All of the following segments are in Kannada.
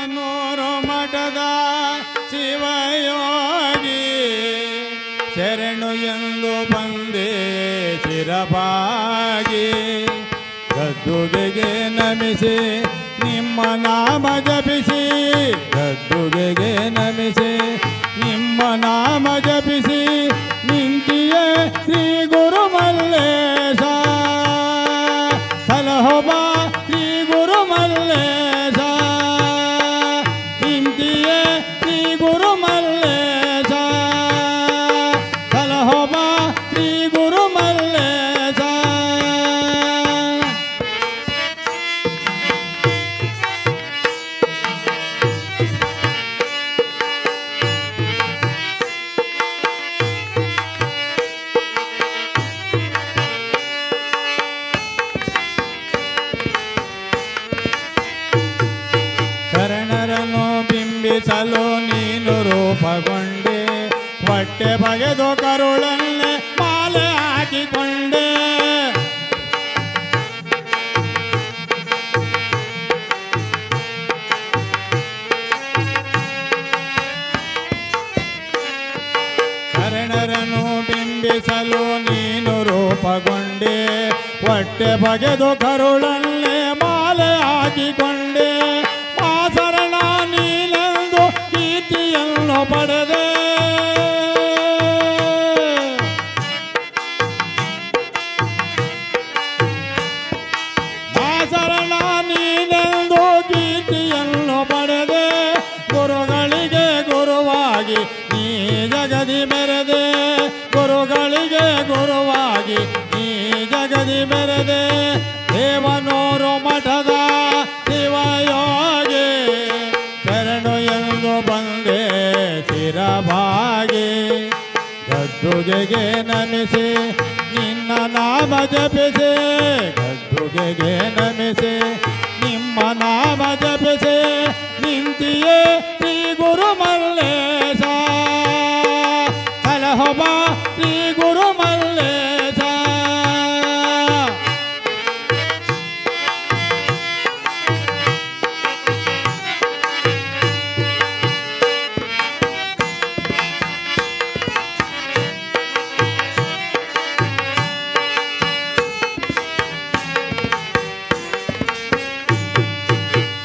ದೇವನೂರು ಮಠದ ಶಿವಯೋಗಿ ಶರಣು ಎಂದು ಬಂದೆ ಶಿರಬಾಗಿ ಗದ್ದುಗೆಗೆ ನಮಿಸಿ ನಿಮ್ಮ ನಾಮ ಜಪಿಸಿ ಗದ್ದುಗೆಗೆ ನಮಿಸಿ ನಿಮ್ಮ ನಾಮ ಜಪಿಸಿ ನಿಂತಿಯೇ ಶ್ರೀ ಗುರು ಮಲ್ಲೇಶ ಸಲಹೋಬಾ ಶ್ರೀ ಗುರು ಮಲ್ಲೇಶ ನಿಂತಿಯೇ ಶ್ರೀ ಗುರು ಮಲ್ಲೇಶ ಸಲಹೋಬಾ ಶ್ರೀ ಗುರು ಮಲ್ಲೇಶ ಶರಣರನ್ನು ಬಿಂಬಿಸಲು ನೀನು ರೂಪಗೊಂಡೆ ಹೊಟ್ಟೆ ಬಗೆದು ಕರುಳನ್ನೇ ಮಾಲೆ ಹಾಕಿಕೊಂಡೆ ಶರಣರನ್ನು ಬಿಂಬಿಸಲು ನೀನು ರೂಪಗೊಂಡೆ ಹೊಟ್ಟೆ ಬಗೆದು ಕರುಳನ್ನೇ ಮಾಲೆ ಹಾಕಿಕೊಂಡೆ ಶರಣ ನೀನೆಂದು ಕೀರ್ತಿಯನ್ನು ಪಡೆದೆ ಶರಣ ನೀನೆಂದು ಕೀರ್ತಿಯನ್ನು ಪಡೆದೆ ಗುರುಗಳಿಗೆ ಗುರುವಾಗಿ ನೀ ಜಗದಿ ಮೆರೆದೆ ಗುರುಗಳಿಗೆ ಗುರುವಾಗಿ ನೀ ಜಗದಿ ಮೆರೆದೆ ದೇವನೂರು ಮಠದ ಶಿವಯೋಗಿ ಶರಣು ಎಂದು ಬಂದೆ ಶಿರಬಾಗಿ ಗದ್ದುಗೆಗೆ ನಮಿಸಿ ನಿನ್ನ ನಾಮ ಜಪಿಸಿ ಗದ್ದುಗೆಗೆ ನಮಿಸಿ ನಿಮ್ಮ ನಾಮ ಜಪಿಸಿ ನಿಂತಿಯೇ ಶ್ರೀ ಗುರು ಮಲ್ಲೇಶ ಸಲಹೋಬಾ ಶ್ರೀ ಗುರು ಮಲ್ಲೇಶ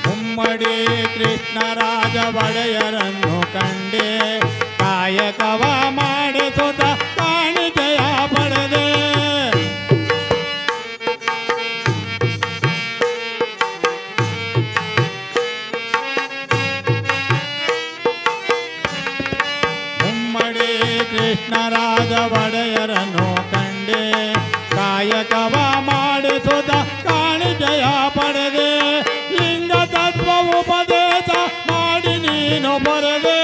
ಗುಮ್ಮಡಿ ಕೃಷ್ಣರಾಜ ಒಡೆಯರನ್ನು ಕಂಡೆ ಕಾಯಕವ ಮಾಡಿಸುತ್ತ ಕಾಣಿಕೆಯ ಪಡೆದೆ ಗುಮ್ಮಡಿ ಕೃಷ್ಣರಾಜ ಒಡೆಯರನ್ನು ಕಂಡೆ ಕಾಯಕವ ಮಾಡಿಸುತ್ತ ಕಾಣಿಕೆಯ ಪಡೆದೆ ಲಿಂಗ ತತ್ವ ಉಪದೇಶ ಮಾಡಿ ನೀನು ಬರೆದೆ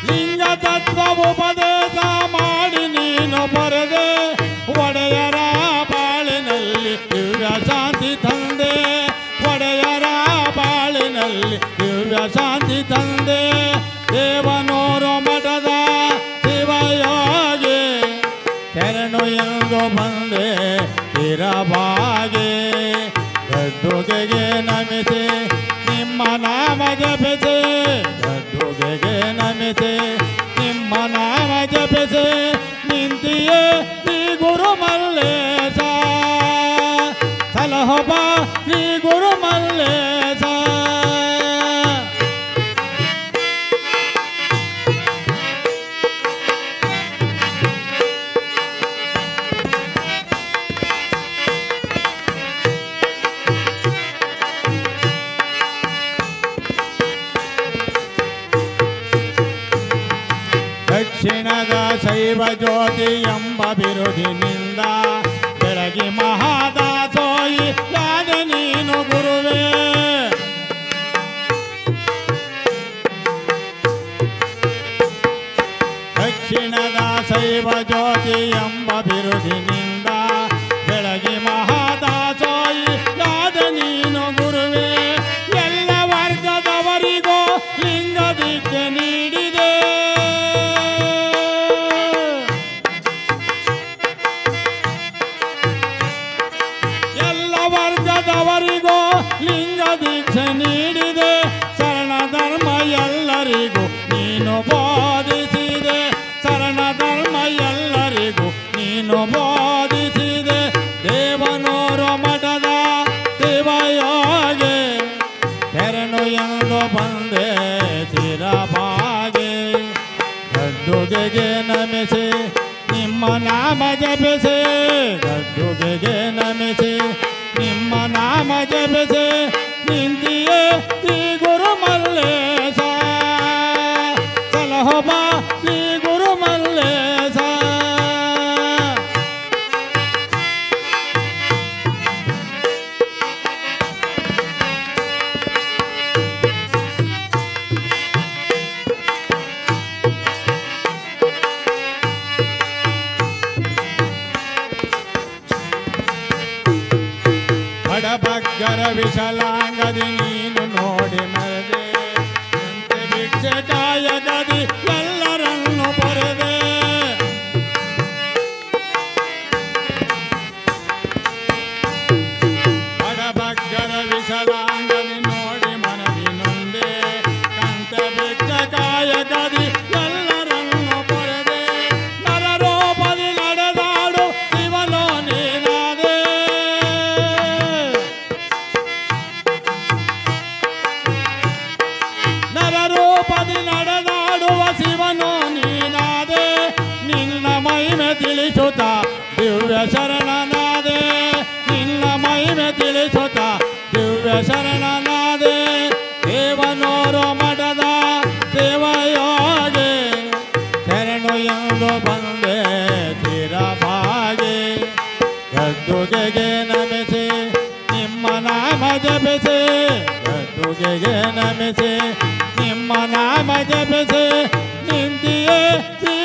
ಲಿಂಗ ತತ್ವ ಉಪದೇಶ ಮಾಡಿ ನೀನು ಬರೆದೆ ಒಡೆಯರ ಬಾಳಿನಲ್ಲಿ ದಿವ್ಯ ಶಾಂತಿ ತಂದೆ ಒಡೆಯರ ಬಾಳಿನಲ್ಲಿ ದಿವ್ಯ ಶಾಂತಿ ತಂದೆ ದೇವನೂರು ಮಠದ ಶಿವಯೋಗಿ ಶರಣು ಎಂದು ಬಂದೆ ಶಿರಬಾಗಿ ಗದ್ದುಗೆಗೆ ನಮಿಸಿ ನಿಮ್ಮ ನಾಮ ಜಪಿಸಿ ಗದ್ದುಗೆಗೆ ನಮಿಸಿ ನಿಮ್ಮ ನಾಮ ಜಪಿಸಿ ನಿಂತಿಯೇ ಶ್ರೀ ಗುರು ಮಲ್ಲೇಶ ಸಲಹೋಬಾ ಶ್ರೀ ಗುರು ಮಲ್ಲೇಶ ದಕ್ಷಿಣದ ಶೈವ ಜ್ಯೋತಿ ಎಂಬ ಬಿರುದಿನಿಂದ ಬೆಳಗಿ ಮಹಾದಾಸೋಯಿ ಯಾದ ನೀನು ಗುರುವೇ ದಕ್ಷಿಣದ ಶೈವ ಜ್ಯೋತಿ ಎಂಬ ಬಿರುದಿನಿಂದ ಬೆಳಗಿ ಮಹಾದಾಸೋಯಿ ಯಾದ ನೀನು ಗುರುವೇ ಎಲ್ಲ ವರ್ಗದವರಿಗೂ ಲಿಂಗ ದೀಕ್ಷೆ ನೀಡಿದೆ ಗದ್ದುಗೆಗೆ ನಮಿಸಿ ನಿಮ್ಮ ನಾಮ ಜಪಿಸಿ ಗದ್ದುಗೆಗೆ ನಮಿಸಿ ನಿಮ್ಮ ನಾಮ ಜಪಿಸಿ ನಿಂತಿಯೇ ಶ್ರೀ ಗುರು ಮಲ್ಲೇಶ ಸಲಹೋಬ ಶ್ರೀ ಗುರು ಮಲ್ಲೇಶ ಬಡಬಗ್ಗರ ವಿಶಲಾಂಗದಿ ನೀನು ನೋಡಿ ಮರದೆ ಭಿಕ್ಷೆ ಕಾಯಗದಿ ಎಲ್ಲರನ್ನು ಪೊರೆದೆ ಬಡಬಗ್ಗರ ವಿಶಲಾಂಗದಿ ನೋಡಿ ಮನದಿ ನೊಂದೆ ಕಂತ ಭಿಕ್ಷೆ ಕಾಯಗದಿ ಎಲ್ಲರನ್ನು ಪೊರೆದೆ ನರರೂಪದಿ ನಡೆದಾಡು ಶಿವನೋ ನೀನಾದೆ ನರರೂಪದಿ ನಡೆದಾಡುವ ಶಿವನು ನೀನಾದೆ ನಿನ್ನ ಮಹಿಮೆ ತಿಳಿಸುತ್ತ ದಿವ್ಯ ಶರಣನಾದೆ ನಿನ್ನ ಮಹಿಮೆ ತಿಳಿಸುತ್ತ ದಿವ್ಯ ಶರಣನಾದೆ ದೇವನೋರು ಮಠದ ದೇವಯೋಗೆ ಶರಣು ಎಂದು ಬಂದೆ ಚಿರಭಾಗೆ ಗದ್ದುಗೆಗೆ ನಮಿಸಿ ನಿಮ್ಮ ನಾಮ ಜಪಿಸಿ ಗದ್ದುಗೆಗೆ ನಮಿಸಿ ನಿಮ್ಮ ನಾಮ ಜಪಿಸಿ ನಿಂತಿಯೇ ಶ್ರೀ